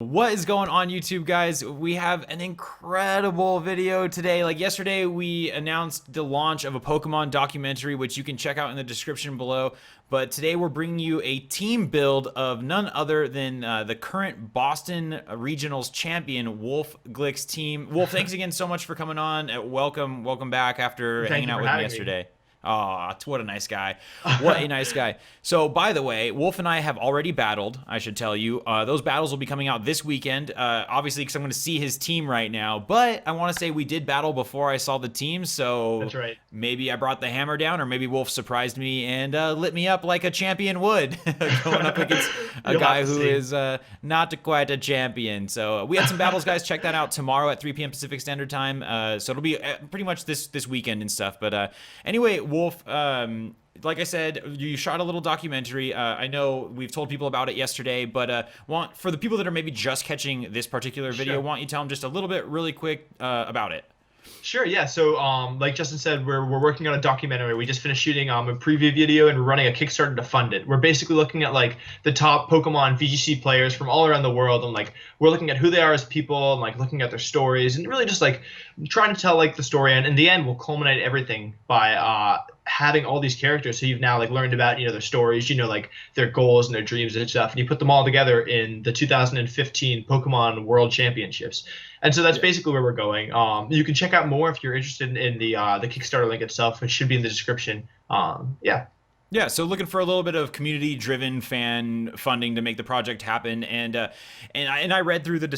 What is going on YouTube, guys? We have an incredible video today. Like yesterday, we announced the launch of a Pokemon documentary, which you can check out in the description below. But today we're bringing you a team build of none other than the current Boston Regionals champion, Wolfe Glick's team. Wolf, thanks again so much for coming on. Welcome back after Thank hanging you out for with me having me. yesterday. Oh, what a nice guy. What a nice guy. So, by the way, Wolf and I have already battled, I should tell you. Those battles will be coming out this weekend, obviously, because I'm going to see his team right now. But I want to say we did battle before I saw the team, so That's right. maybe I brought the hammer down, or maybe Wolf surprised me and lit me up like a champion would, going up against a You'll have guy to who see. is not quite a champion. So, we had some battles, guys. Check that out tomorrow at 3 p.m. Pacific Standard Time. So, it'll be pretty much this weekend and stuff. But anyway, Wolf, like I said, you shot a little documentary. I know we've told people about it yesterday, but for the people that are maybe just catching this particular video, Sure. why don't you tell them just a little bit really quick about it? Sure, yeah. So, like Justin said, we're working on a documentary. We just finished shooting a preview video and we're running a Kickstarter to fund it. We're basically looking at like the top Pokemon VGC players from all around the world, and like we're looking at who they are as people, and like looking at their stories, and really just like trying to tell like the story. And in the end, we'll culminate everything by having all these characters. So you've now like learned about their stories, like their goals and their dreams and stuff, and you put them all together in the 2015 Pokemon World Championships. And so that's Yeah. basically where we're going. You can check out more if you're interested in the Kickstarter link itself, which should be in the description. Yeah. Yeah, so looking for a little bit of community-driven fan funding to make the project happen, and I read through the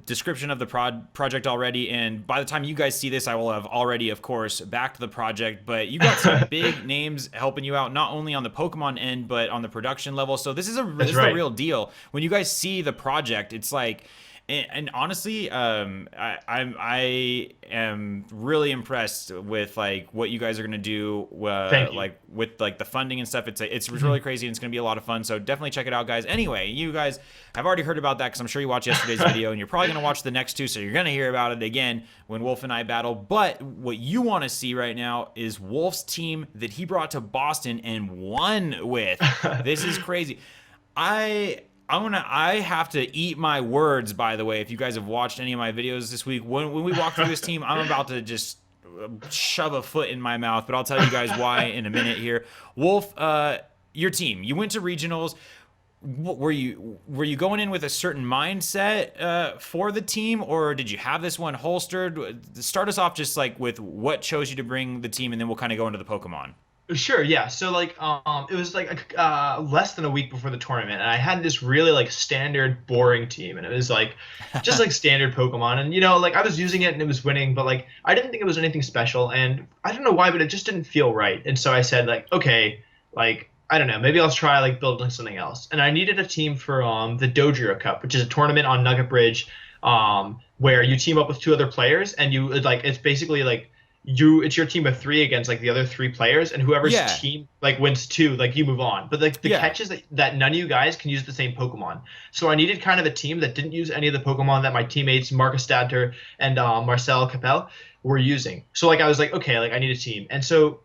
description of the project already, and by the time you guys see this, I will have already, of course, backed the project. But you got some big names helping you out, not only on the Pokemon end, but on the production level. So this That's is the right. real deal. When you guys see the project, it's like. And honestly, I am really impressed with like what you guys are gonna do, Thank you. like with like the funding and stuff. It's really crazy and it's gonna be a lot of fun. So definitely check it out, guys. Anyway, you guys have already heard about that because I'm sure you watched yesterday's video and you're probably gonna watch the next two, so you're gonna hear about it again when Wolf and I battle. But what you want to see right now is Wolf's team that he brought to Boston and won with. This is crazy. I have to eat my words, by the way. If you guys have watched any of my videos this week, when we walk through this team, I'm about to just shove a foot in my mouth, but I'll tell you guys why in a minute here. Wolf, your team, you went to regionals. Were you going in with a certain mindset for the team, or did you have this one holstered? Start us off just like with what chose you to bring the team, and then we'll kind of go into the Pokemon. Sure, yeah. So like it was like less than a week before the tournament, and I had this really like standard boring team, and it was like just like standard Pokemon, and like I was using it and it was winning, but like I didn't think it was anything special, and I don't know why, but it just didn't feel right. And so I said like, okay, like I don't know, maybe I'll try like building something else. And I needed a team for the Dojiro Cup, which is a tournament on Nugget Bridge, where you team up with two other players, and you like it's basically like it's your team of three against like the other three players, and whoever's Yeah, team like wins two, like you move on. But like the yeah. catch is that none of you guys can use the same Pokemon. So I needed kind of a team that didn't use any of the Pokemon that my teammates Marcus Stadter and Marcel Capel were using. So like I was like, okay, like I need a team. And so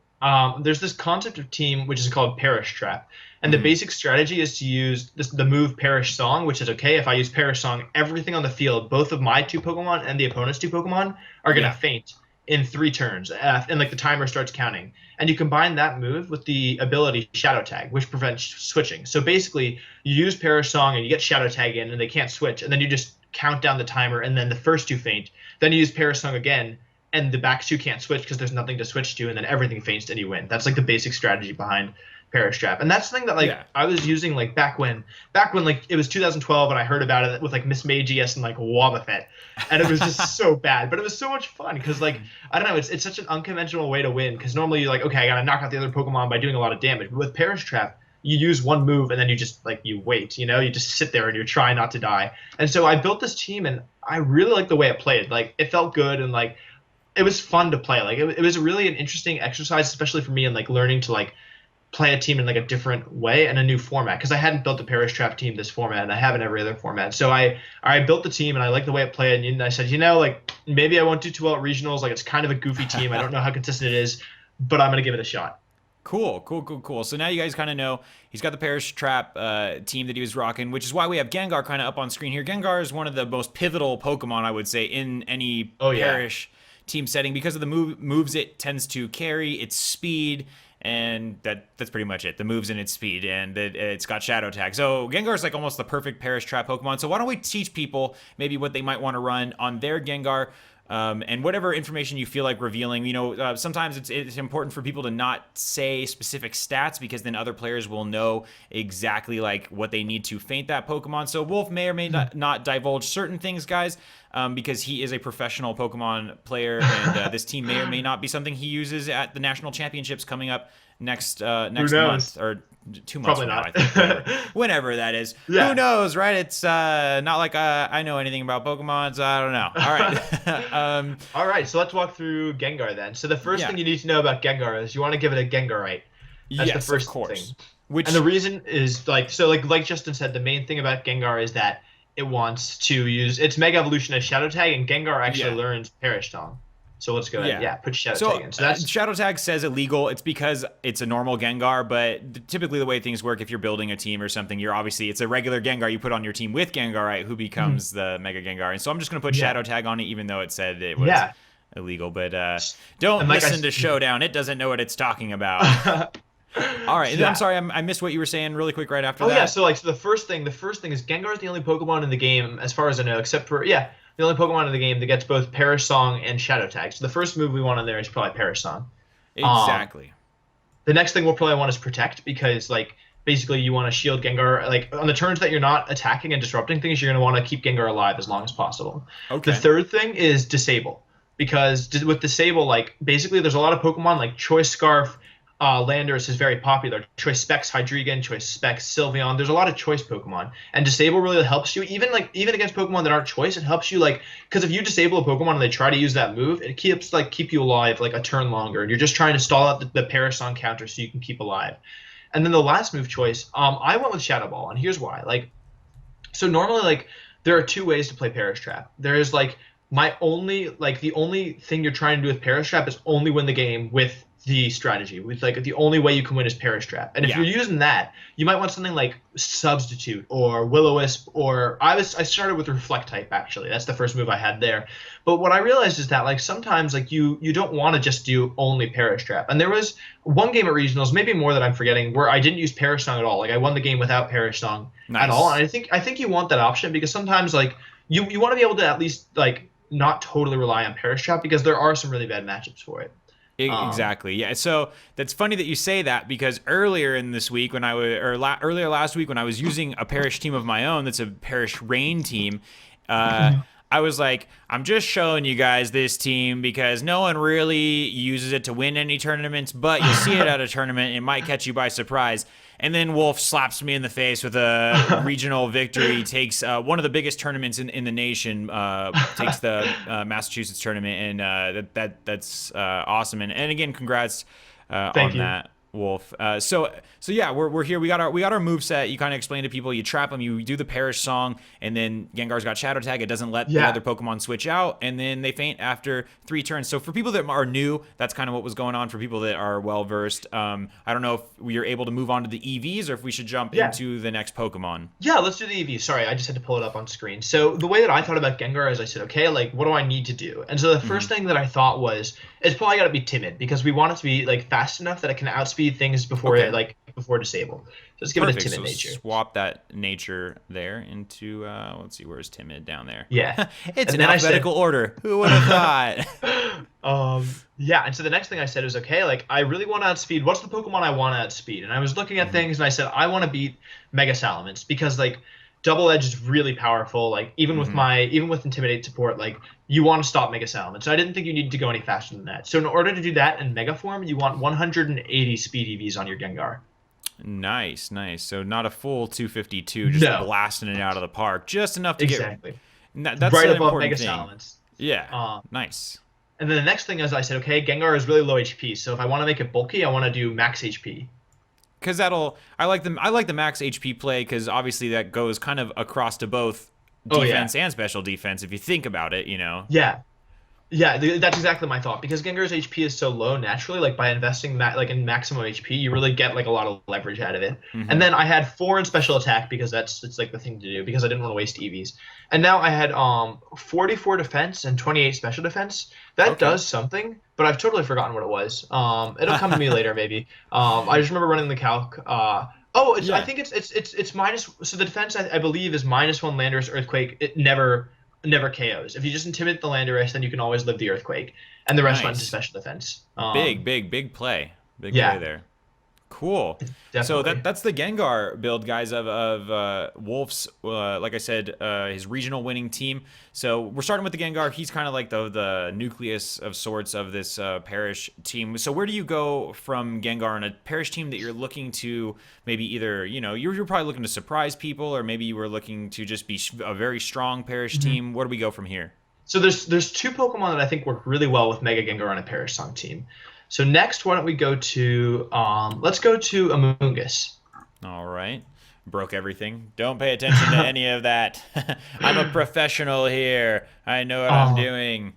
there's this concept of team which is called Perish Trap. And the Hmm. basic strategy is to use the move Perish Song, which is okay. If I use Perish Song, everything on the field, both of my two Pokemon and the opponent's two Pokemon, are gonna Yeah. faint in 3 turns, and like the timer starts counting. And you combine that move with the ability Shadow Tag, which prevents switching. So basically, you use Perish Song and you get Shadow Tag in, and they can't switch. And then you just count down the timer, and then the first two faint. Then you use Perish Song again, and the back two can't switch because there's nothing to switch to, and then everything faints and you win. That's like the basic strategy behind Perish Trap. And that's something that like Yeah. I was using like back when like it was 2012 and I heard about it with like Miss Magius and like Wobbuffet, and it was just so bad, but it was so much fun because like I don't know, it's such an unconventional way to win, because normally you're like, okay, I gotta knock out the other Pokemon by doing a lot of damage, but with Perish Trap you use one move and then you just like you wait, you just sit there and you try not to die. And so I built this team and I really liked the way it played. Like it felt good, and like it was fun to play. Like it was really an interesting exercise, especially for me, and like learning to like play a team in like a different way and a new format, because I hadn't built a Perish Trap team this format, and I have in every other format. So I built the team and I liked the way it played, and I said, like maybe I won't do too well at regionals. Like it's kind of a goofy team. I don't know how consistent it is, but I'm gonna give it a shot. Cool. So now you guys kind of know he's got the Perish Trap team that he was rocking, which is why we have Gengar kind of up on screen here. Gengar is one of the most pivotal Pokemon, I would say, in any Perish team setting because of the moves it tends to carry, its speed, and that's pretty much it. The moves and its speed, and it's got Shadow Tag. So Gengar is like almost the perfect Perish Trap Pokemon. So why don't we teach people maybe what they might want to run on their Gengar? And whatever information you feel like revealing, sometimes it's important for people to not say specific stats because then other players will know exactly like what they need to feint that Pokemon. So Wolf may or may not divulge certain things, guys, because he is a professional Pokemon player, and this team may or may not be something he uses at the national championships coming up next month or 2 months Probably from now, not. I think, whenever that is. Yeah. Who knows, right? It's not like I know anything about Pokemon, so I don't know. All right. All right, so let's walk through Gengar then. So the first thing you need to know about Gengar is you want to give it a Gengarite. That's the first thing. And the reason is like Justin said, the main thing about Gengar is that it wants to use its Mega Evolution as Shadow Tag, and Gengar actually learns Perish Song. So let's go ahead. Yeah, put Shadow Tag in. So that's Shadow Tag says illegal. It's because it's a normal Gengar, but typically the way things work, if you're building a team or something, it's a regular Gengar you put on your team with Gengarite, who becomes the Mega Gengar. And so I'm just going to put Shadow Tag on it, even though it said it was illegal. But don't listen to Showdown. It doesn't know what it's talking about. All right. I'm sorry, I missed what you were saying really quick right after that. Oh yeah. So the first thing is Gengar is the only Pokemon in the game, as far as I know, except for the only Pokemon in the game that gets both Perish Song and Shadow Tag. So the first move we want on there is probably Perish Song. Exactly. The next thing we'll probably want is Protect, because basically you want to shield Gengar. On the turns that you're not attacking and disrupting things, you're going to want to keep Gengar alive as long as possible. Okay. The third thing is Disable, because with Disable, basically there's a lot of Pokemon like Choice Scarf, Landorus is very popular. Choice Specs Hydreigon, Choice Specs Sylveon. There's a lot of choice Pokemon, and Disable really helps you. Even against Pokemon that aren't choice, it helps you. Because if you disable a Pokemon and they try to use that move, it keep you alive a turn longer, and you're just trying to stall out the Perish Song counter so you can keep alive. And then the last move choice, I went with Shadow Ball, and here's why. So normally there are two ways to play Perish Trap. There is the only thing you're trying to do with Perish Trap is only win the game with the strategy, with the only way you can win is Perish Trap. And if you're using that, you might want something like Substitute or Will-O-Wisp, or I started with Reflect type, actually. That's the first move I had there. But what I realized is that sometimes you don't want to just do only Perish Trap. And there was one game at regionals, maybe more that I'm forgetting, where I didn't use Perish Song at all. I won the game without Perish Song at all. And I think you want that option, because sometimes you want to be able to at least not totally rely on Perish Trap, because there are some really bad matchups for it. Exactly. Yeah. So that's funny that you say that, because earlier in this week when earlier last week when I was using a Perish team of my own, that's a Perish Rain team, I was like, I'm just showing you guys this team because no one really uses it to win any tournaments, but you see it at a tournament, it might catch you by surprise. And then Wolf slaps me in the face with a regional victory, takes one of the biggest tournaments in the nation, takes the Massachusetts tournament, and that's awesome. And again, congrats on that, Wolf. So yeah, we're here. We got our moveset. You kind of explain to people. You trap them. You do the Perish Song, and then Gengar's got Shadow Tag. It doesn't let the other Pokemon switch out, and then they faint after 3 turns. So for people that are new, that's kind of what was going on. For people that are well versed, I don't know if we are able to move on to the EVs or if we should jump into the next Pokemon. Yeah, let's do the EVs. Sorry, I just had to pull it up on screen. So the way that I thought about Gengar is I said, okay, what do I need to do? And so the first thing that I thought was, it's probably got to be timid, because we want it to be fast enough that it can outspeed things before before disable. So let's give it a timid nature. Swap that nature there into let's see, where's timid down there? Yeah. It's in alphabetical order. Who would have thought? Yeah, and so the next thing I said was, okay, I really want to outspeed. What's the Pokemon I want to outspeed? And I was looking at things, and I said I want to beat Mega Salamence, because Double Edge is really powerful. Even with Intimidate support, you want to stop Mega Salamence. So I didn't think you needed to go any faster than that. So in order to do that in Mega form, you want 180 speed EVs on your Gengar. Nice. So not a full 252, just blasting it out of the park, just enough to get that's right an above important Mega thing. Salamence. Yeah. Nice. And then the next thing is I said, okay, Gengar is really low HP, so if I want to make it bulky, I want to do max HP. Because I like the max HP play, because obviously that goes kind of across to both defense and special defense, if you think about it, Yeah. Yeah, that's exactly my thought because Gengar's HP is so low naturally. Like by investing like in maximum HP, you really get like a lot of leverage out of it. And then I had 4 in special attack because it's like the thing to do because I didn't want to waste EVs. And now I had 44 defense and 28 special defense. That does something, but I've totally forgotten what it was. It'll come to me later maybe. I just remember running the calc. I think it's minus. So the defense I believe is -1 Landorus Earthquake. It never KOs. If you just intimidate the Landorus, then you can always live the Earthquake, and the rest went into special defense. Big play. Big play there. Cool. So that's the Gengar build, guys, of Wolfe's, like I said, his regional winning team. So we're starting with the Gengar. He's kind of like the nucleus of sorts of this Parish team. So where do you go from Gengar on a Parish team that you're looking to maybe either, you're probably looking to surprise people, or maybe you were looking to just be a very strong Parish team. Where do we go from here? So there's 2 Pokemon that I think work really well with Mega Gengar on a Parish Song team. So next, why don't we go to let's go to Amoonguss. All right. Broke everything. Don't pay attention to any of that. I'm a professional here. I know what I'm doing.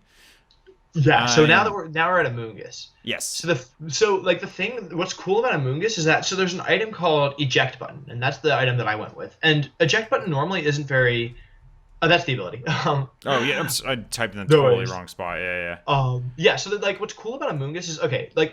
Yeah. So now we're at Amoonguss. Yes. What's cool about Amoonguss is that there's an item called Eject Button, and that's the item that I went with. And Eject Button normally isn't very. Oh, that's the ability. I typed in the totally wrong spot. Yeah. So what's cool about Amoonguss is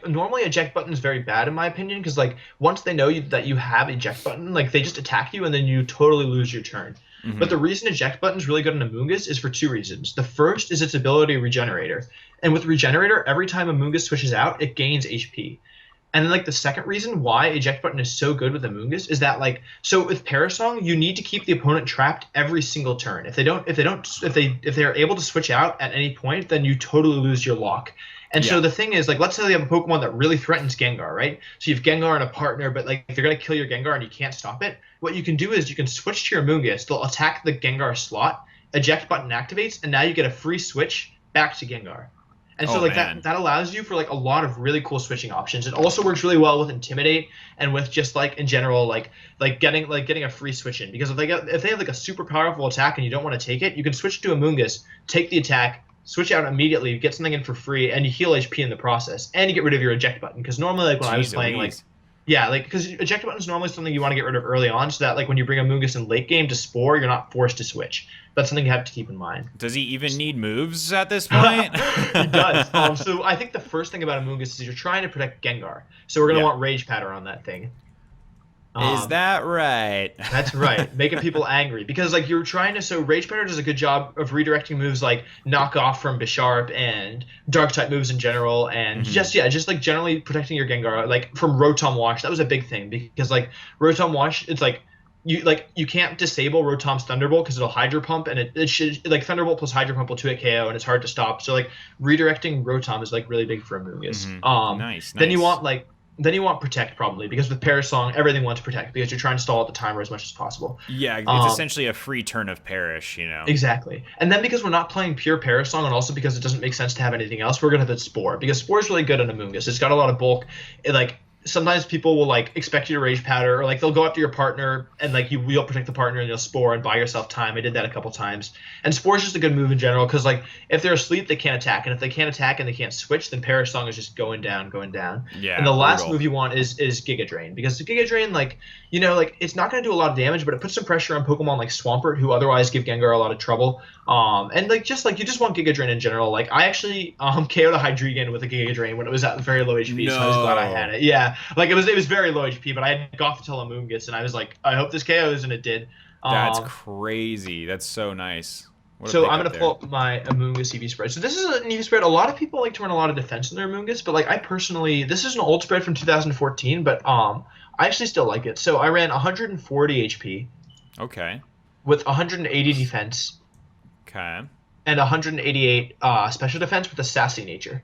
normally eject button is very bad in my opinion because once they know that you have eject button, they just attack you and then you totally lose your turn. But the reason eject button is really good on Amoonguss is for 2 reasons. The first is its ability Regenerator, and with Regenerator, every time Amoonguss switches out, it gains HP. And then the second reason why eject button is so good with Amoonguss is that with Parasong, you need to keep the opponent trapped every single turn. If they're able to switch out at any point, then you totally lose your lock. And so the thing is, let's say you have a Pokemon that really threatens Gengar, right? So you have Gengar and a partner, but they're gonna kill your Gengar and you can't stop it. What you can do is you can switch to your Amoonguss. They'll attack the Gengar slot, eject button activates, and now you get a free switch back to Gengar. And so that allows you for a lot of really cool switching options. It also works really well with Intimidate and with just in general getting a free switch in, because if they have a super powerful attack and you don't want to take it, you can switch to Amoonguss, take the attack, switch out immediately, get something in for free, and you heal HP in the process, and you get rid of your eject button. Because normally when I was playing because eject button is normally something you want to get rid of early on, so that when you bring Amoonguss in late game to Spore, you're not forced to switch. That's something you have to keep in mind. Does he even need moves at this point? He does. So I think the first thing about Amoonguss is you're trying to protect Gengar. So we're going to want Rage Patter on that thing. Is that right? That's right. Making people angry. Because you're trying to... So Rage Patter does a good job of redirecting moves like Knock Off from Bisharp and Dark-type moves in general. And just generally protecting your Gengar. From Rotom Wash, that was a big thing. Because Rotom Wash, it's you can't disable Rotom's Thunderbolt because it'll Hydro Pump, and it should Thunderbolt plus Hydro Pump will 2-hit KO, and it's hard to stop. So redirecting Rotom is really big for Amoonguss. Nice. Then you want Protect probably, because with Parasong everything wants Protect because you're trying to stall out the timer as much as possible. Yeah, it's essentially a free turn of Perish, Exactly. And then because we're not playing pure Parasong, and also because it doesn't make sense to have anything else, we're gonna have the Spore, because Spore is really good on Amoonguss. It's got a lot of bulk. Sometimes people will expect you to Rage Patter, or they'll go after your partner and you'll protect the partner and you'll Spore and buy yourself time. I did that a couple times. And Spore is just a good move in general because if they're asleep they can't attack, and if they can't attack and they can't switch, then Perish Song is just going down. Yeah. And the last move you want is Giga Drain, because the Giga Drain it's not going to do a lot of damage, but it puts some pressure on Pokemon like Swampert, who otherwise give Gengar a lot of trouble. And you just want Giga Drain in general. I actually KO'd a Hydreigon with a Giga Drain when it was at very low HP, so I was glad I had it. Yeah, it was very low HP, but I had Gothitelle Amoonguss, and I was I hope this KOs, and it did. That's crazy. That's so nice. So I'm going to pull up my Amoonguss EV spread. So this is an EV spread. A lot of people like to run a lot of defense in their Amoonguss, but I personally, this is an old spread from 2014, but I actually still like it. So I ran 140 HP. Okay. With 180 defense. Okay. And 188 special defense with a sassy nature.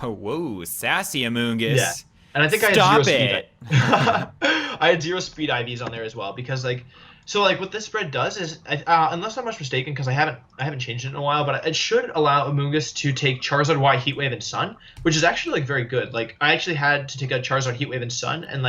Oh, whoa, sassy Amoonguss. Yeah. And I think I had 0 speed. I had 0 speed IVs on there as well, because what this spread does is, unless I'm much mistaken, because I haven't changed it in a while, but it should allow Amoonguss to take Charizard Y, Heat Wave, and Sun, which is actually very good. I actually had to take a Charizard Heat Wave and Sun, and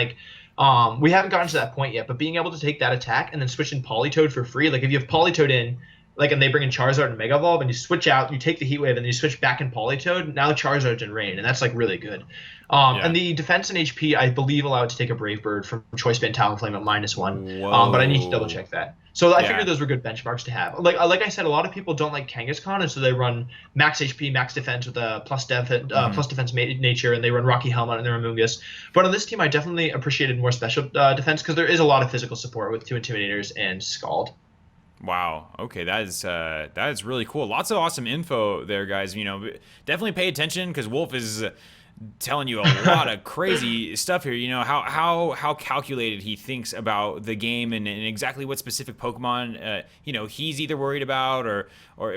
we haven't gotten to that point yet, but being able to take that attack and then switch in Politoed for free, if you have Politoed in like, and they bring in Charizard and Mega Evolve, and you switch out, you take the Heat Wave, and then you switch back in Politoed. Now Charizard's in Rain, and that's like really good. And the defense and HP, I believe, allowed to take a Brave Bird from Choice Band Talonflame at -1. But I need to double check that. So I figured those were good benchmarks to have. Like I said, a lot of people don't like Kangaskhan, and so they run max HP, max defense with a plus defense nature, and they run Rocky Helmet and their Amoonguss. But on this team, I definitely appreciated more special defense because there is a lot of physical support with 2 Intimidators and Scald. Wow. Okay, that is really cool. Lots of awesome info there, guys. You know, definitely pay attention because Wolfe is telling you a lot of crazy stuff here. You know how calculated he thinks about the game and exactly what specific Pokemon you know he's either worried about or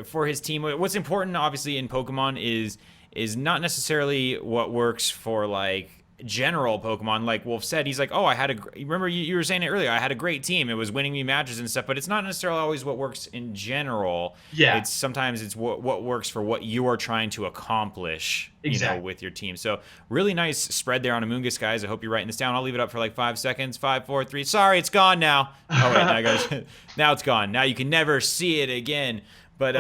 for his team. What's important, obviously, in Pokemon is not necessarily what works for like general Pokemon. Like Wolfe said, he's like, oh, remember you were saying it earlier, I had a great team, it was winning me matches and stuff, but it's not necessarily always what works in general. Sometimes it's what works for what you are trying to accomplish, you know, with your team. So really nice spread there on Amoonguss, guys. I hope you're writing this down. I'll leave it up for like 5 seconds. 5, 4, 3. Sorry, it's gone now. Oh wait, now it's gone. Now you can never see it again. But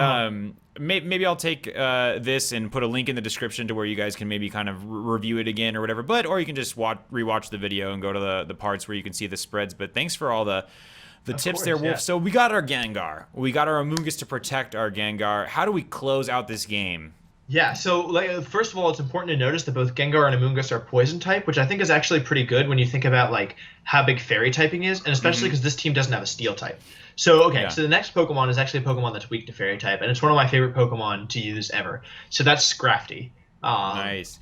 maybe I'll take this and put a link in the description to where you guys can maybe kind of review it again or whatever. Or you can just rewatch the video and go to the parts where you can see the spreads. But thanks for all the tips there, Wolfe. Yeah. So we got our Gengar. We got our Amoonguss to protect our Gengar. How do we close out this game? Yeah, so first of all, it's important to notice that both Gengar and Amoonguss are poison type, which I think is actually pretty good when you think about like how big fairy typing is, and especially because this team doesn't have a steel type. So so the next Pokemon is actually a Pokemon that's weak to fairy type, and it's one of my favorite Pokemon to use ever. So that's Scrafty. Nice.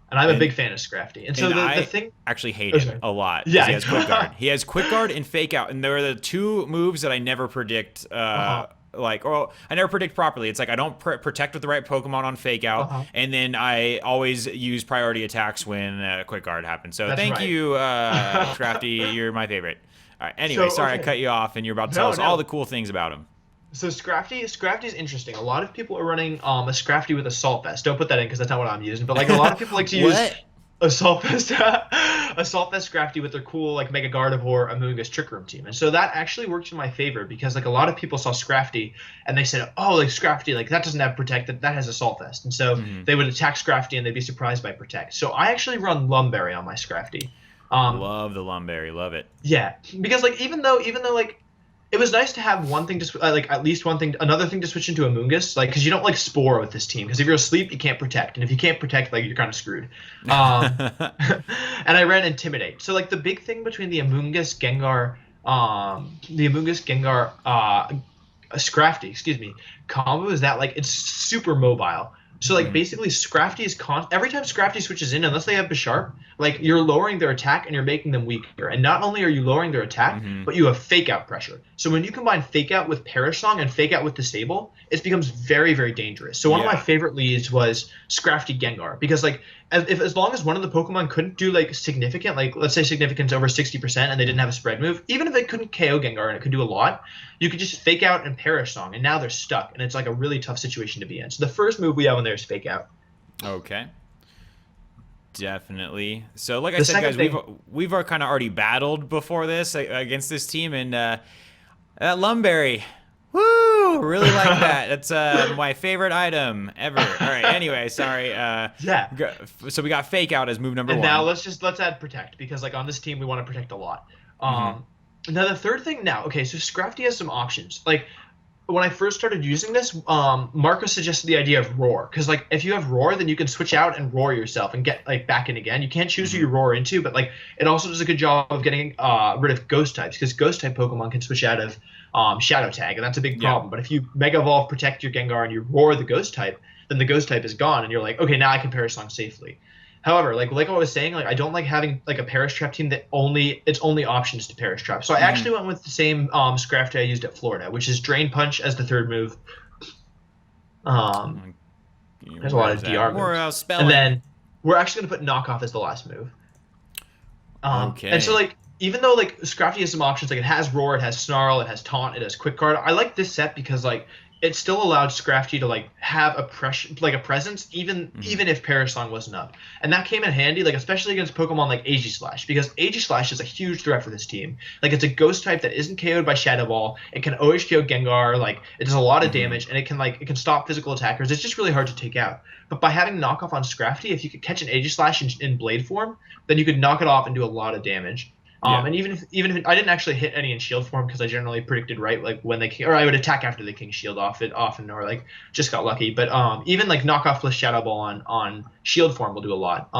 And I'm a big fan of Scrafty. And so the thing actually hate him a lot. Yeah, he has Quick Guard. He has Quick Guard and Fake Out, and they're the two moves that I never predict. I never predict properly. It's like I don't protect with the right Pokemon on Fake Out, and then I always use priority attacks when Quick Guard happens. So thank you, Scrafty. You're my favorite. All right. Anyway, sorry I cut you off, and you're about to tell us all the cool things about him. So Scrafty's interesting. A lot of people are running a Scrafty with Assault Vest. Don't put that in because that's not what I'm using. But like a lot of people like to use Assault Vest Scrafty with their cool like Mega Gardevoir Amoonguss Trick Room team. And so that actually worked in my favor because like a lot of people saw Scrafty and they said, oh, like Scrafty, like that doesn't have Protect, that has Assault Vest. And so they would attack Scrafty and they'd be surprised by Protect. So I actually run Lumberry on my Scrafty. Love the Lumberry, love it. Yeah, because like even though like it was nice to have one thing to like at least one thing, another thing to switch into Amoonguss, like because you don't like Spore with this team because if you're asleep you can't protect, and if you can't protect, like you're kind of screwed. And I ran Intimidate. So like the big thing between the Amoonguss Gengar, Scrafty, combo is that like it's super mobile. So like basically Scrafty is every time Scrafty switches in, unless they have Bisharp, like you're lowering their attack and you're making them weaker. And not only are you lowering their attack, but you have Fake Out pressure. So when you combine Fake Out with Perish Song and Fake Out with Disable, it becomes very, very dangerous. So one of my favorite leads was Scrafty Gengar because like as long as one of the Pokemon couldn't do like significant, like let's say significance over 60% and they didn't have a spread move, even if it couldn't KO Gengar and it could do a lot, you could just Fake Out and Perish Song, and now they're stuck, and it's like a really tough situation to be in. So the first move we have on there is Fake Out. Okay. Definitely. So like I said, guys, we've kind of already battled before this against this team, and that Lumberry, woo, really like that. That's my favorite item ever. All right. Anyway, sorry. So we got Fake Out as move number 1. And now let's add Protect because like on this team we want to protect a lot. Now the third thing so Scrafty has some options. Like when I first started using this, Marco suggested the idea of Roar because like if you have Roar, then you can switch out and Roar yourself and get like back in again. You can't choose who you Roar into, but like it also does a good job of getting rid of Ghost types because Ghost type Pokemon can switch out of Shadow Tag, and that's a big problem. But if you Mega Evolve, protect your Gengar, and you Roar the Ghost type, then the Ghost type is gone, and you're like, okay, now I can Perish Song safely. However, like I was saying, like I don't like having like a Perish Trap team that its only option is to Perish Trap. So I actually went with the same Scrafty I used at Florida, which is Drain Punch as the third move. There's a lot of DR moves. And then we're actually going to put Knockoff as the last move. And so like even though like Scrafty has some options, like it has Roar, it has Snarl, it has Taunt, it has Quick Guard. I like this set because like it still allowed Scrafty to like have a presence even if Parasong wasn't up, and that came in handy, like especially against Pokemon like Aegislash, because Aegislash is a huge threat for this team. Like it's a Ghost type that isn't KO'd by Shadow Ball. It can always KO Gengar. Like it does a lot of damage, and it can stop physical attackers. It's just really hard to take out. But by having knockoff on Scrafty, if you could catch an Aegislash in Blade form, then you could knock it off and do a lot of damage. And even if I didn't actually hit any in shield form because I generally predicted right, like when they or I would attack after they king shield off it often, or like just got lucky. But even like knockoff plus Shadow Ball on shield form will do a lot.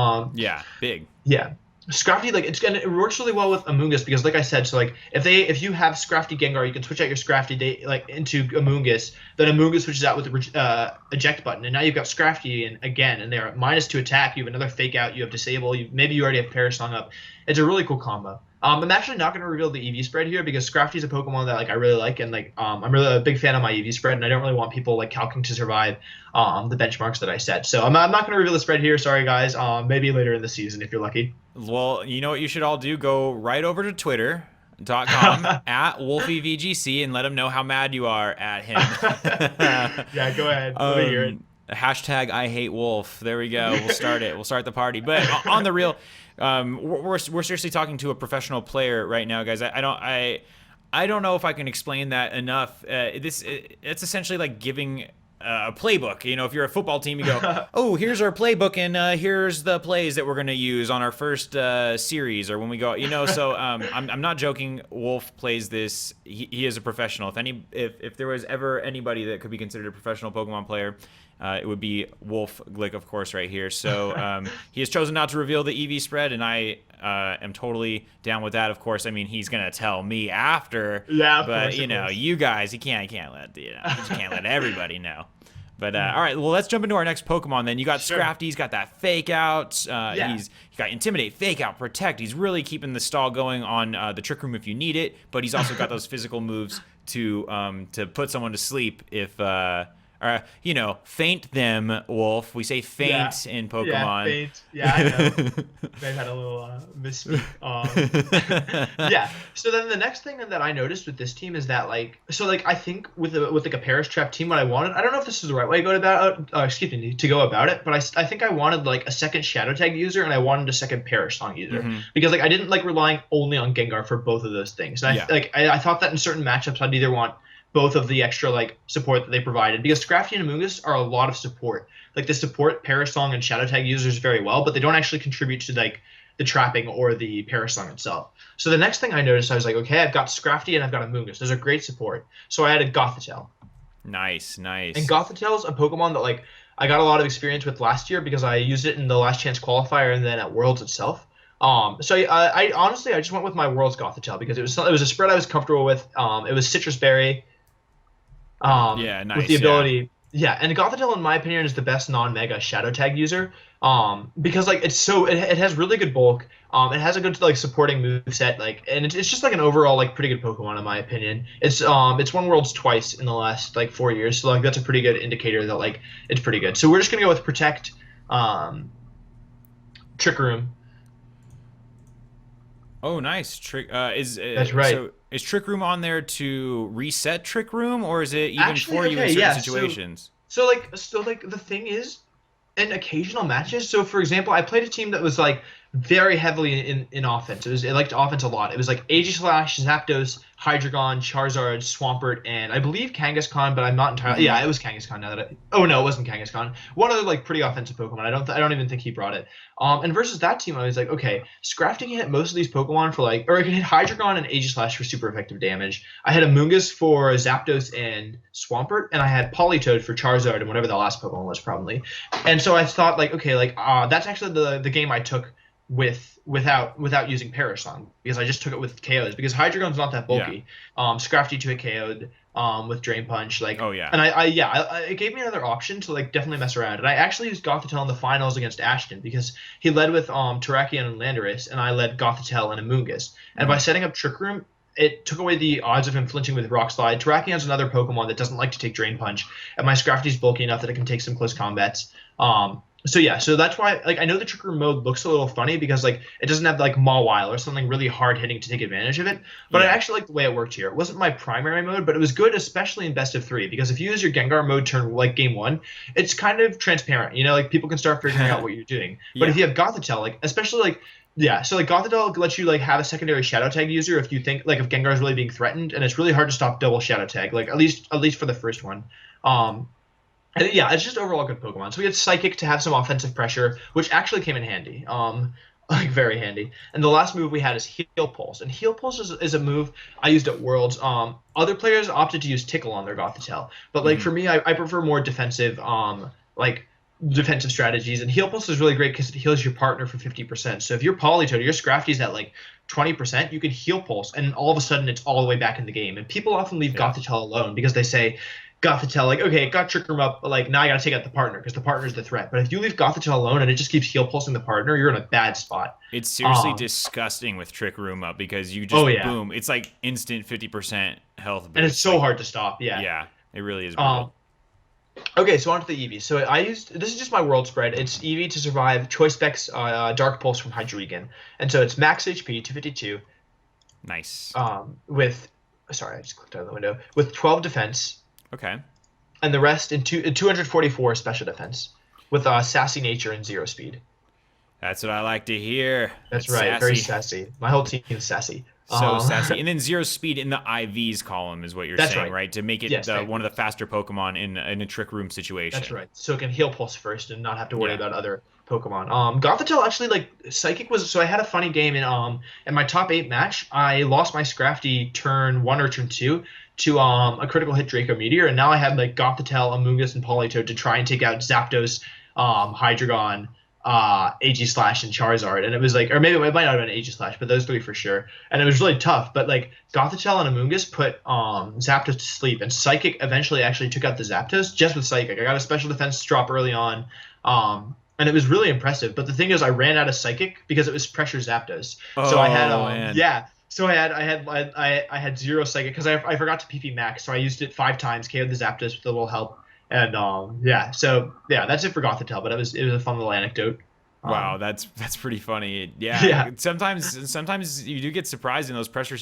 Big. Yeah. Scrafty, like it works really well with Amoonguss because, like I said, so like if you have Scrafty Gengar, you can switch out your Scrafty like into Amoonguss. Then Amoonguss switches out with the eject button, and now you've got Scrafty and they're at -2 attack. You have another fake out. You have disable. Maybe you already have Parasong up. It's a really cool combo. I'm actually not going to reveal the EV spread here because Scrafty is a Pokemon that like I really like, and like I'm really a big fan of my EV spread, and I don't really want people like calcing to survive the benchmarks that I set. So I'm not going to reveal the spread here. Sorry guys. Maybe later in the season if you're lucky. Well, you know what you should all do? Go right over to Twitter.com at WolfieVGC and let him know how mad you are at him. Yeah, go ahead. Let me hear it. Hashtag I hate Wolf. There we go. We'll start it. We'll start the party. But on the real, we're seriously talking to a professional player right now, guys. I don't know if I can explain that enough. It's essentially like giving a playbook. You know, if you're a football team, you go, oh, here's our playbook, and here's the plays that we're going to use on our first series, or when we go, you know. So I'm not joking. Wolf plays this. He is a professional. If there was ever anybody that could be considered a professional Pokemon player, it would be Wolfe Glick, of course, right here. So he has chosen not to reveal the EV spread, and I am totally down with that. Of course, I mean he's gonna tell me after. Yeah, but you know, you guys, you can't let everybody know. But all right, well, let's jump into our next Pokemon then. You got Scrafty. He's got that fake out. He's got Intimidate, fake out, protect. He's really keeping the stall going on the Trick Room if you need it. But he's also got those physical moves to put someone to sleep if. You know, feint them, Wolf. We say feint in Pokemon. Yeah, feint. Yeah, I know. They've had a little misspeak. Yeah. So then the next thing that I noticed with this team is that I think with like a Paris Trap team, what I wanted, I don't know if this is the right way to go about it, but I think I wanted like a second Shadow Tag user and I wanted a second Parasong user because like I didn't like relying only on Gengar for both of those things. And I thought that in certain matchups I'd either want both of the extra like support that they provided, because Scrafty and Amoonguss are a lot of support. Like they support Parasong and Shadow Tag users very well, but they don't actually contribute to like the trapping or the Parasong itself. So the next thing I noticed, I was like, okay, I've got Scrafty and I've got Amoonguss. Those are great support. So I added Gothitelle. Nice. And Gothitelle's a Pokemon that like I got a lot of experience with last year because I used it in the Last Chance qualifier and then at Worlds itself. So I honestly just went with my Worlds Gothitelle because it was a spread I was comfortable with. It was Citrus Berry. Nice. With the ability, and Gothitelle, in my opinion, is the best non-mega Shadow Tag user. Because like it has really good bulk. It has a good like supporting moveset, like, and it's just like an overall like pretty good Pokemon in my opinion. It's won Worlds twice in the last like 4 years, so like that's a pretty good indicator that like it's pretty good. So we're just gonna go with Protect, Trick Room. Oh, nice. That's right. So is Trick Room on there to reset Trick Room, or is it even for you in certain situations? So the thing is, in occasional matches. So for example, I played a team that was like very heavily in offense. It liked offense a lot. It was like Aegislash, Zapdos, Hydreigon, Charizard, Swampert, and I believe Kangaskhan, but I'm not entirely. Yeah, it was Kangaskhan. Now that oh no, it wasn't Kangaskhan. One other like pretty offensive Pokemon. I don't even think he brought it. And versus that team, I was like, okay, Scrafty can hit most of these Pokemon for like, or it can hit Hydreigon and Aegislash for super effective damage. I had Amoonguss for Zapdos and Swampert, and I had Politoed for Charizard and whatever the last Pokemon was probably. And so I thought like, okay, like that's actually the game I took without using Parasong, because I just took it with KOs because Hydreigon's not that bulky. Scrafty 2-hit KO'd with Drain Punch, like, and it gave me another option to like definitely mess around. And I actually used Gothitelle in the finals against Ashton because he led with Terrakion and Landorus, and I led Gothitelle and Amoonguss. And by setting up Trick Room, it took away the odds of him flinching with Rock Slide. Terrakion's another Pokemon that doesn't like to take Drain Punch, and my Scrafty's bulky enough that it can take some close combats. So yeah, so that's why like I know the Trick Room mode looks a little funny because like it doesn't have like Mawile or something really hard hitting to take advantage of it. But I Yeah. actually like the way it worked here. It wasn't my primary mode, but it was good, especially in best of three, because if you use your Gengar mode turn like game one, it's kind of transparent. You know, like people can start figuring out what you're doing. But if Yeah. you have Gothitelle, like especially like yeah, so like Gothitelle lets you like have a secondary Shadow Tag user if you think like if Gengar is really being threatened, and it's really hard to stop double Shadow Tag. Like at least for the first one. Um, and yeah, it's just overall good Pokemon. So we had Psychic to have some offensive pressure, which actually came in handy. Like very handy. And the last move we had is Heal Pulse. And Heal Pulse is a move I used at Worlds. Other players opted to use Tickle on their Gothitelle. But like Mhm. for me, I prefer more defensive like defensive strategies. And Heal Pulse is really great because it heals your partner for 50%. So if your Politoed or your Scrafty's at like 20%, you can Heal Pulse, and all of a sudden it's all the way back in the game. And people often leave Yeah. Gothitelle alone because they say, Gothitelle, like, okay, it got Trick Room up, but like now I gotta take out the partner because the partner's the threat. But if you leave Gothitelle alone and it just keeps heal pulsing the partner, you're in a bad spot. It's seriously Um, disgusting with Trick Room up because you oh just yeah, boom. It's like instant 50% health and it's boost. so Like, hard to stop. Yeah. yeah, it really is Um, brutal. okay, so on to the Eevee. So I used this is just my world spread. It's Eevee to survive Choice Specs Dark Pulse from Hydreigon, and so it's max HP 252. Nice. With sorry, I just clicked out of the window with 12 defense, Okay. and the rest in 244 special defense with sassy nature and 0 speed. That's what I like to hear. That's That's right, very sassy. sassy. My whole team is sassy. So sassy. And then zero speed in the IVs column is what you're That's saying, right. right? To make it Yes, thank one you. of the faster Pokemon in a Trick Room That's situation. right. So it can heal Pulse first and not have to worry Yeah. about other Pokemon. Gothitelle actually like Psychic was so I had a funny game in my top 8 match. I lost my Scrafty turn 1 or turn 2 to a critical hit Draco Meteor, and now I had like Gothitelle, Amoonguss, and Politoed to try and take out Zapdos, Hydreigon, Aegislash, and Charizard. And it was like, or maybe it might not have been Aegislash, but those three for sure. And it was really tough. But like Gothitelle and Amoonguss put Zapdos to sleep, and Psychic eventually actually took out the Zapdos just with Psychic. I got a special defense drop early on. And it was really impressive. But the thing is, I ran out of Psychic because it was pressure Zapdos. So I had Oh man. yeah. So I had 0 Psychic because I forgot to PP max. So I used it 5 times, KO'd the Zapdos with a little help. And yeah, so yeah, that's it for Gothitelle. But it was a fun little anecdote. Wow, Um, that's pretty funny. Yeah, yeah. sometimes you do get surprised in those pressure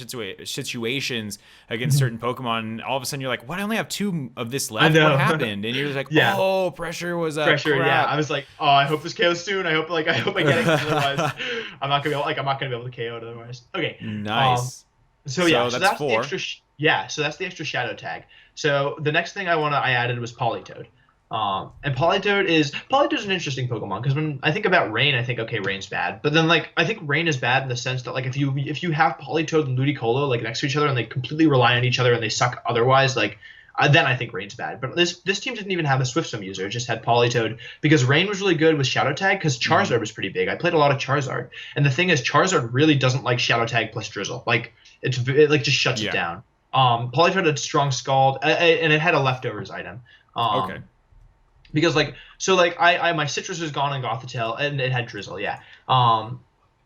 situations against certain Pokemon. And all of a sudden, you're like, "What? I only have 2 of this I left. What know. happened?" And you're just like, Yeah. "Oh, pressure was up. Pressure, yeah. I Crap." was like, oh, I hope this KOs soon. I hope I get it 'cause otherwise I'm not gonna be able to KO it otherwise. Okay. Nice. So yeah, so that's that's the 4. extra. Yeah, so that's the extra shadow tag. So the next thing I added was Politoed. And Politoed's an interesting Pokemon because when I think about Rain, I think okay, Rain's bad. But then like I think Rain is bad in the sense that like if you have Politoed and Ludicolo like next to each other and they completely rely on each other and they suck otherwise, like then I think Rain's bad. But this team didn't even have a Swift Swim user; it just had Politoed because Rain was really good with Shadow Tag because Charizard was pretty big. I played a lot of Charizard, and the thing is, Charizard really doesn't like Shadow Tag plus Drizzle. Like it like just shuts Yeah. it down. Politoed had strong Scald, and it had a leftovers item. Okay. Because like so like I my citrus was gone in Gothitelle and it had Drizzle, yeah.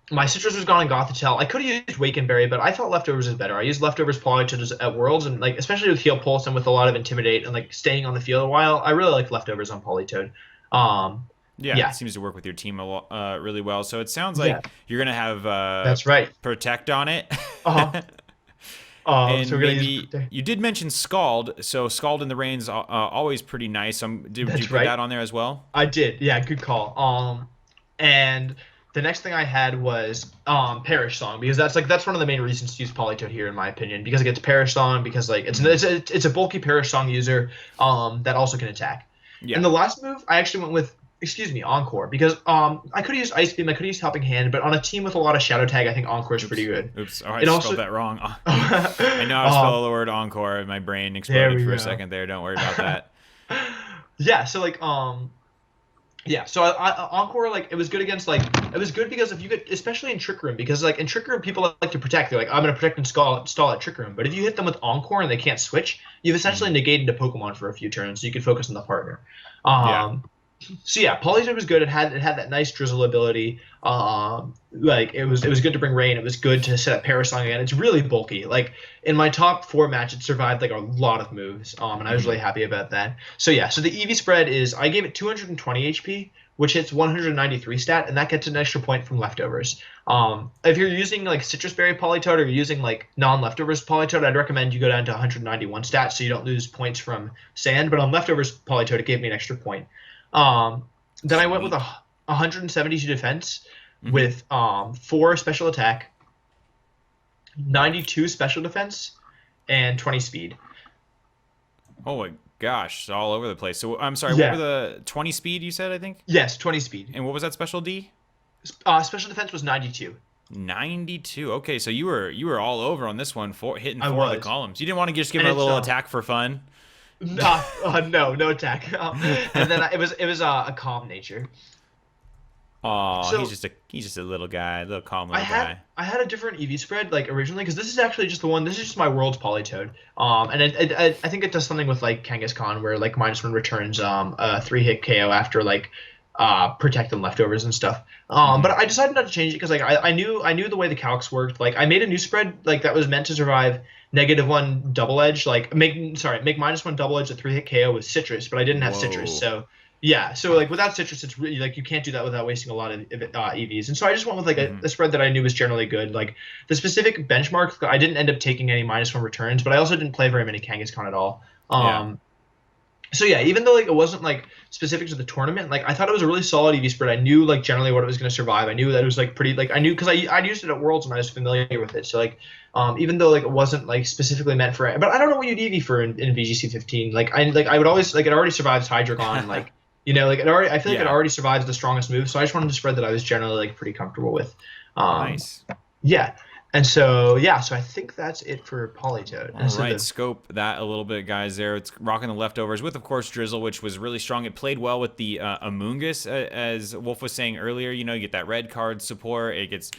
My citrus was gone in Gothitelle. I could have used Wakenberry, but I thought leftovers is better. I used leftovers Politoed at Worlds, and like especially with Heal Pulse and with a lot of Intimidate and like staying on the field a while, I really like leftovers on Politoed. Yeah, Yeah. it seems to work with your team really well. So it sounds Yeah. like you're gonna have That's right. Protect on it. Uh-huh. And So we're gonna maybe use you did mention Scald, so Scald in the Rain's always pretty nice. Did you That's put right. that on there as well? I did. Yeah, good call. And the next thing I had was Perish Song because that's one of the main reasons to use Politoed here in my opinion because it gets Perish Song because like it's a bulky Perish Song user that also can attack. Yeah. And the last move I actually went with Encore because I could have used Ice Beam, I could have used Helping Hand, but on a team with a lot of Shadow Tag, I think Encore is pretty good. Oops. Oh, I It spelled also- that wrong. I know I spelled the word Encore. My brain There exploded we for a go. second there. Don't worry about that. Yeah, so like yeah, so Encore like it was good against like it was good because if you get especially in Trick Room because like in Trick Room people like to protect. They're like I'm gonna protect and stall at Trick Room. But if you hit them with Encore and they can't switch, you've essentially negated a Pokemon for a few turns, so you can focus on the partner. Yeah. So yeah, Politoed was good. It had that nice Drizzle ability. Like it was good to bring Rain. It was good to set up Parasong again. It's really bulky. Like in my top 4 match, it survived like a lot of moves. And I was really happy about that. So yeah, so the Eevee spread is I gave it 220 HP which hits 193 stat, and that gets an extra point from leftovers. If you're using like citrus berry Politoed or you're using like non-leftovers Politoed, I'd recommend you go down to 191 stat so you don't lose points from sand. But on leftovers Politoed, it gave me an extra point. Then I went with 172 defense with 4 special attack, 92 special defense, and 20 speed. Oh my gosh, it's all over the place. So I'm sorry, what were the 20 speed you said, I think? Yes, 20 speed. And what was that special D? Special defense was 92. 92. Okay, so you were all over on this one, hitting 4 of the columns. You didn't want to just give him a it's, little attack for fun? No attack. And then it was a calm nature. Oh, so he's just a little guy, a little calm little guy. I had a different EV spread like originally because this is actually just the one. This is just my world's Politoed. And I think it does something with like Kangaskhan where like -1 returns a 3-hit KO after like protect and leftovers and stuff. But I decided not to change it because like I knew the way the calcs worked. Like I made a new spread like that was meant to survive -1 double edge. Like make -1 double edge a 3-hit KO with citrus, but I didn't have citrus, so. Yeah, so like without citrus, it's really like you can't do that without wasting a lot of EVs, and so I just went with like a spread that I knew was generally good. Like the specific benchmark, I didn't end up taking any -1 returns, but I also didn't play very many Kangaskhan at all. So yeah, even though like it wasn't like specific to the tournament, like I thought it was a really solid EV spread. I knew like generally what it was going to survive. I knew that it was like pretty like I knew because I'd used it at Worlds and I was familiar with it. So like even though like it wasn't like specifically meant for it, but I don't know what you'd EV for in VGC15. Like I would always like it already survives Hydreigon like. You know, like I feel like it already survives the strongest move, so I just wanted to spread that I was generally like pretty comfortable with. Nice. Yeah. And so I think that's it for Politoed. All right, scope that a little bit, guys. There, it's rocking the leftovers with, of course, Drizzle, which was really strong. It played well with the Amoonguss, as Wolf was saying earlier. You know, you get that red card support. It gets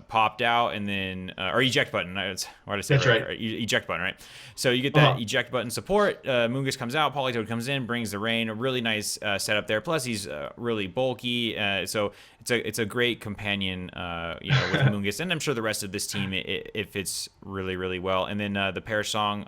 popped out, and then or eject button. What did I say? That's right. Eject button, right? So you get that eject button support. Amoonguss comes out. Politoed comes in, brings the rain. A really nice setup there. Plus, he's really bulky, so it's a great companion, you know, with Amoonguss, and I'm sure the rest of this team it fits really well. And then the Perish Song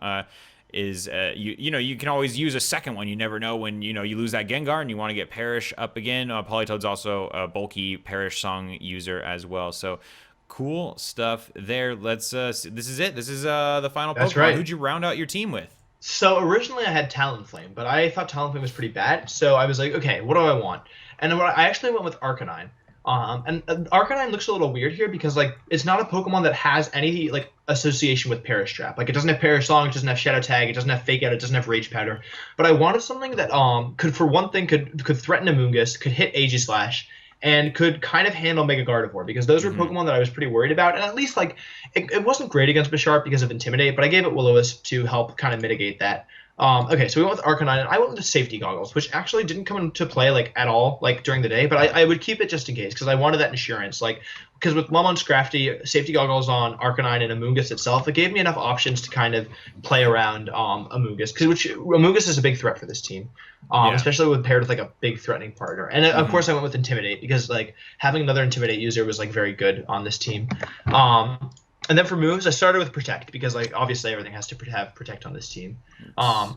is you know, you can always use a second one. You never know when you lose that Gengar and you want to get Perish up again. Politoed's also a bulky Perish Song user as well. So cool stuff there. Let's this is it. This is the final Pokemon. Right. Who'd you round out your team with? So originally I had Talonflame, but I thought Talonflame was pretty bad. So I was like, okay, what do I want? And I actually went with Arcanine. And Arcanine looks a little weird here because like it's not a Pokemon that has any like association with Perish Trap. Like it doesn't have Perish Song, it doesn't have Shadow Tag, it doesn't have Fake Out, it doesn't have Rage Powder. But I wanted something that could for one thing could threaten Amoonguss, could hit Aegislash, and could kind of handle Mega Gardevoir because those were Pokemon that I was pretty worried about. And at least like it wasn't great against Bisharp because of Intimidate, but I gave it Will-O-Wisp to help kind of mitigate that. Okay, so we went with Arcanine, and I went with the safety goggles, which actually didn't come into play like at all like during the day, but I would keep it just in case because I wanted that insurance. Like because with Mum on Scrafty, safety goggles on Arcanine and Amoonguss itself, it gave me enough options to kind of play around Amoonguss because Amoonguss is a big threat for this team, especially when paired with like a big threatening partner. And of course, I went with Intimidate because like having another Intimidate user was like very good on this team. And then for moves, I started with Protect because like obviously everything has to have Protect on this team. There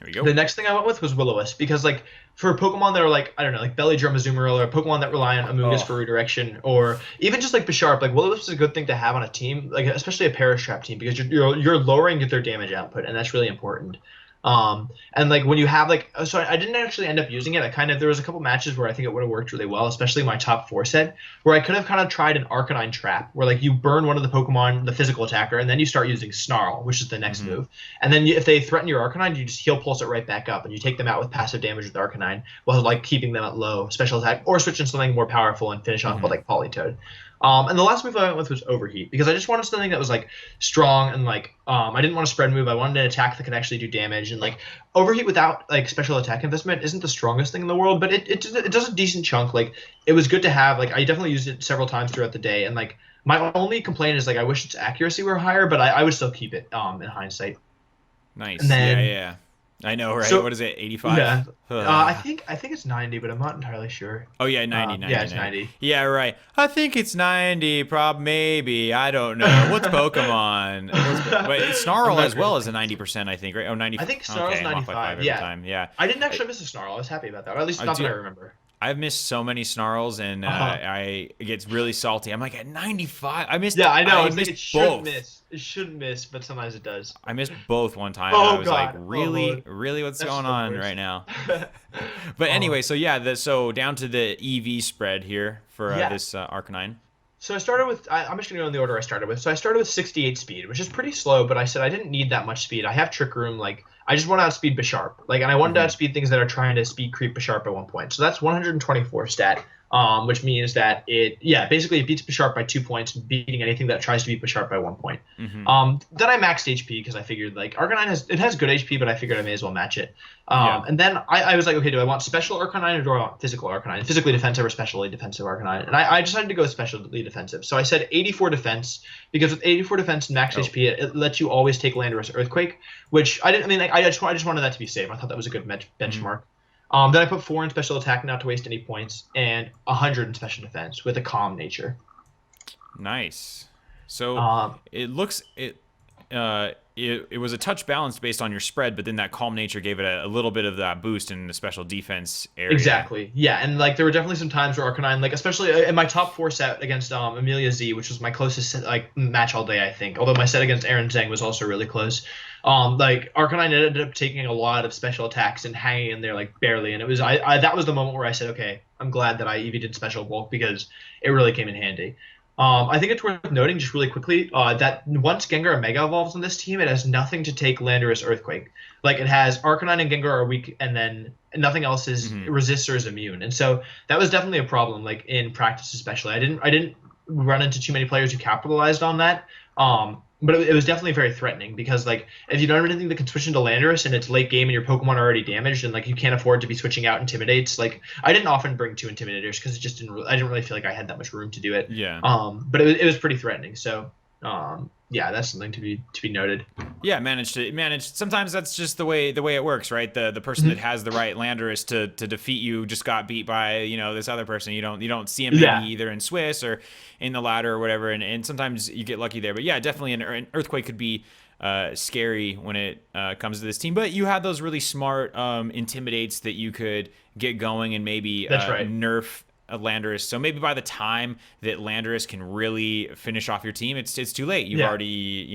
we go. The next thing I went with was Will-O-Wisp because like for Pokemon that are like I don't know like Belly Drum Azumarill or a Pokemon that rely on Amoonguss for redirection or even just like Bisharp, like Will-O-Wisp is a good thing to have on a team, like especially a Perish Trap team because you're lowering their damage output and that's really important. And like when you have like so I didn't actually end up using it. There was a couple matches where I think it would have worked really well, especially my top 4 set where I could have kind of tried an Arcanine Trap where like you burn one of the Pokemon, the physical attacker, and then you start using Snarl, which is the next move. And then if they threaten your Arcanine, you just heal pulse it right back up and you take them out with passive damage with Arcanine while like keeping them at low special attack or switching something more powerful and finish off with like Politoed. And the last move I went with was Overheat because I just wanted something that was like strong and like I didn't want a spread move. I wanted an attack that could actually do damage and like Overheat without like special attack investment isn't the strongest thing in the world, but it does a decent chunk. Like it was good to have. Like I definitely used it several times throughout the day and like my only complaint is like I wish its accuracy were higher, but I would still keep it in hindsight. Nice. And then, yeah. I know, right? So What is it, 85? yeah, I think it's 90, but I'm not entirely sure. Oh yeah, 90, Yeah, 90, it's 90. 90. Yeah, right. I think it's 90, maybe. I don't know. What's Pokemon? But I'm Snarl not as great well with is a names. 90%, I think, right? Oh, 90. I think Snarl's Okay, I'm off by 5 95. every Yeah, time. Yeah. I didn't I, actually miss a Snarl. I was happy about that. Or at least I not that do. I remember. I've missed so many Snarls, and Uh-huh. I it gets really salty. I'm like at 95. Yeah, I know. I It's like missed it should both. miss. It should miss, but sometimes it does. I missed both one time, and I Oh was like, God. Oh, really, really, what's that's going the on worst. right now? But Oh, anyway, so yeah, so down to the EV spread here for yeah. this Arcanine. So I started with. I'm just gonna go in the order I started with. So I started with 68 speed, which is pretty slow, but I said I didn't need that much speed. I have Trick Room. Like I just want to outspeed Bisharp. Like, and I wanted to Hmm. outspeed things that are trying to speed creep Bisharp at one point. So that's 124 stat. Which means that basically it beats Bisharp by 2 points, beating anything that tries to beat Bisharp by 1 point. Hmm. Then I maxed HP because I figured like Arcanine has good HP, but I figured I may as well match it. Yeah. And then I was like, okay, do I want special Arcanine or do I want physical Arcanine? Physically defensive or specially defensive Arcanine? And I decided to go specially defensive. So I said 84 defense because with 84 defense and max Oh. HP, it lets you always take Landorus Earthquake, which I didn't. I mean, like, I just wanted that to be safe. I thought that was a good benchmark. Then I put 4 in special attack, not to waste any points, and 100 in special defense with a calm nature. Nice. So Um, it looks it was a touch balanced based on your spread, but then that calm nature gave it a little bit of that boost in the special defense area. Exactly. Yeah, and like there were definitely some times where Arcanine, like especially in my top 4 set against Amelia Z, which was my closest like match all day, I think. Although my set against Aaron Zhang was also really close. Like Arcanine ended up taking a lot of special attacks and hanging in there like barely, and it was I that was the moment where I said, okay, I'm glad that I EV did special bulk because it really came in handy. I think it's worth noting just really quickly that once Gengar Mega evolves on this team, it has nothing to take Landorus Earthquake. Like it has Arcanine and Gengar are weak, and then nothing else is resists or is immune. And so that was definitely a problem, like in practice especially. I didn't run into too many players who capitalized on that. But it was definitely very threatening because like if you don't have anything that can switch into Landorus and it's late game and your Pokemon are already damaged and like you can't afford to be switching out Intimidates. Like I didn't often bring 2 Intimidators because it just I didn't really feel like I had that much room to do it. Yeah. But it was pretty threatening. So yeah, that's something to be noted. Yeah, managed. Sometimes that's just the way it works, right? The person that has the right Landorus to defeat you just got beat by this other person. You don't see him maybe Yeah. either in Swiss or in the ladder or whatever, and sometimes you get lucky there. But yeah, definitely an earthquake could be scary when it comes to this team. But you had those really smart intimidates that you could get going and maybe That's right. nerf Landorus. So maybe by the time that Landorus can really finish off your team, it's too late. You've Yeah. already,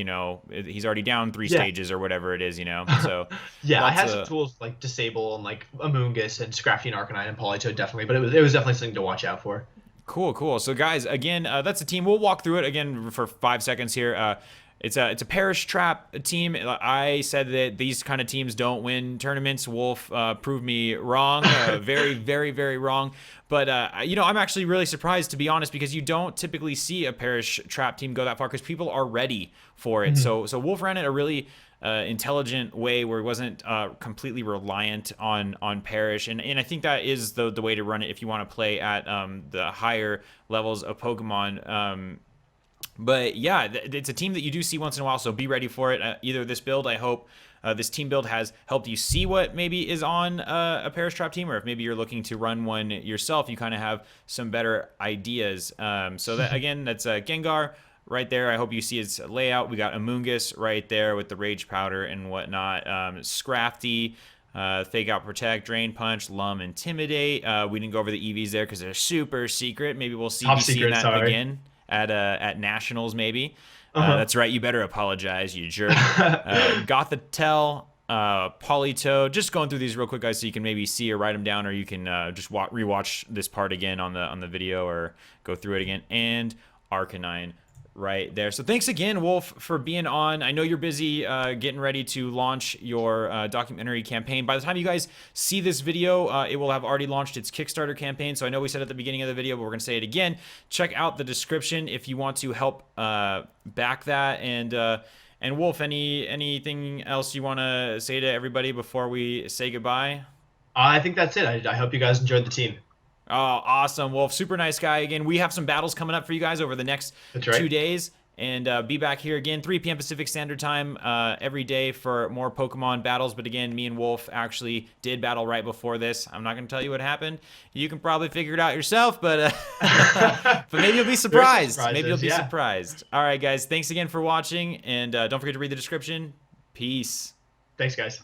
he's already down 3 Yeah. stages or whatever it is, So Yeah, I lots had some tools like Disable and like Amoonguss and Scrafty and Arcanine and Politoed definitely, but it was definitely something to watch out for. Cool. So guys, again, that's a team. We'll walk through it again for 5 seconds here. It's a Parish Trap team. I said that these kind of teams don't win tournaments. Wolf proved me wrong, very, very, very wrong. But I'm actually really surprised, to be honest, because you don't typically see a Parish Trap team go that far because people are ready for it. So Wolf ran it a really intelligent way where it wasn't completely reliant on Parish, and I think that is the way to run it if you want to play at the higher levels of Pokemon. But yeah, it's a team that you do see once in a while, so be ready for it. Either this build, I hope this team build has helped you see what maybe is on a Parish Trap team, or if maybe you're looking to run one yourself, you kind of have some better ideas. So that again, that's Gengar right there. I hope you see its layout. We got Amoonguss right there with the Rage Powder and whatnot. Scrafty, Fake Out, Protect, Drain Punch, Lum, Intimidate. We didn't go over the EVs there because they're super secret. Maybe we'll Top be seeing secret, that sorry. again at Nationals maybe. Uh-huh. That's right. You better apologize, you jerk. Gothitelle, Politoed. Just going through these real quick, guys, so you can maybe see or write them down, or you can just rewatch this part again on the video or go through it again. And Arcanine right there. So thanks again, Wolf, for being on. I know you're busy getting ready to launch your documentary campaign. By the time you guys see this video, it will have already launched its Kickstarter campaign. So I know we said at the beginning of the video, but we're going to say it again. Check out the description if you want to help back that. And Wolf, anything else you want to say to everybody before we say goodbye? I think that's it. I hope you guys enjoyed the team. Oh, awesome, Wolf. Super nice guy. Again, we have some battles coming up for you guys over the next That's right. 2 days. And be back here again, 3 p.m. Pacific Standard Time every day for more Pokemon battles. But again, me and Wolf actually did battle right before this. I'm not going to tell you what happened. You can probably figure it out yourself, but but maybe you'll be surprised. Maybe you'll be surprised. All right, guys. Thanks again for watching, and don't forget to read the description. Peace. Thanks, guys.